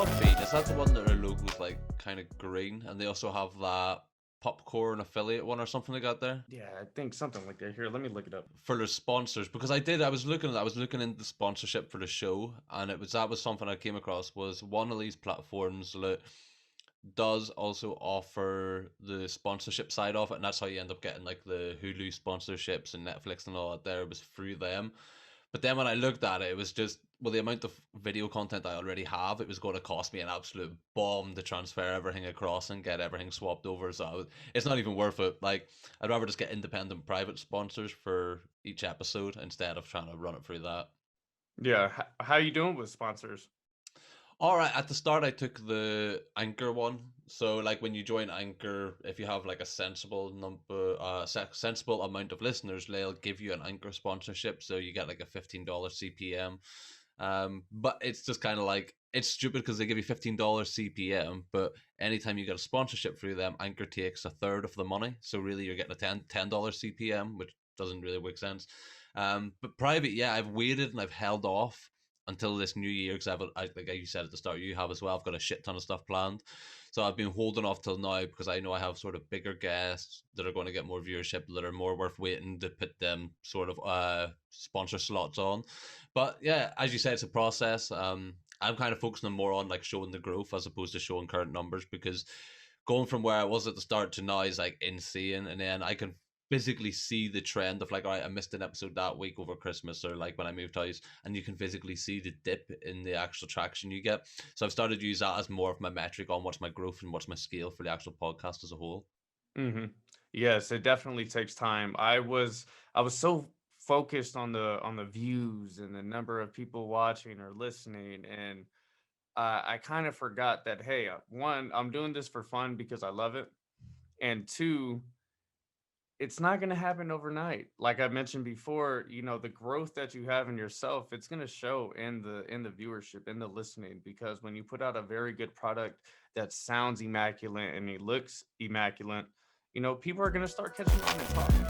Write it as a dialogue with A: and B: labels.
A: Podbean, is that the one that their logo's like kind of green, and they also have that popcorn affiliate one or something like that there?
B: Yeah, I think something like that. Here, let me look it up.
A: For their sponsors, because I was looking into sponsorship for the show, and that was something I came across, was one of these platforms that does also offer the sponsorship side of it, and that's how you end up getting like the Hulu sponsorships and Netflix and all that. There was through them. But then when I looked at it, it was just, well, the amount of video content I already have, it was going to cost me an absolute bomb to transfer everything across and get everything swapped over. So it's not even worth it. Like, I'd rather just get independent private sponsors for each episode instead of trying to run it through that.
B: Yeah, how you doing with sponsors?
A: All right, at the start I took the Anchor one. So like when you join Anchor, if you have like a sensible amount of listeners, they'll give you an Anchor sponsorship. So you get like a $15 CPM. But it's just kind of like, it's stupid because they give you $15 CPM, but anytime you get a sponsorship through them, Anchor takes a third of the money. So really you're getting a $10 CPM, which doesn't really make sense. But private, yeah, I've waited and I've held off until this new year because like you said at the start, you have as well. I've got a shit ton of stuff planned, so I've been holding off till now because I know I have sort of bigger guests that are going to get more viewership, that are more worth waiting to put them sort of sponsor slots on. But yeah, as you said, it's a process. I'm kind of focusing more on like showing the growth as opposed to showing current numbers, because going from where I was at the start to now is like insane, and then I can physically see the trend of like, all right, I missed an episode that week over Christmas, or like when I moved house, and you can physically see the dip in the actual traction you get. So I've started to use that as more of my metric on what's my growth and what's my scale for the actual podcast as a whole.
B: Mm-hmm. Yes, it definitely takes time. I was so focused on the views and the number of people watching or listening, and I kind of forgot that, hey, one, I'm doing this for fun because I love it, and two, it's not going to happen overnight. Like I mentioned before, the growth that you have in yourself, it's going to show in the viewership, in the listening, because when you put out a very good product that sounds immaculate and it looks immaculate, people are going to start catching on and talking.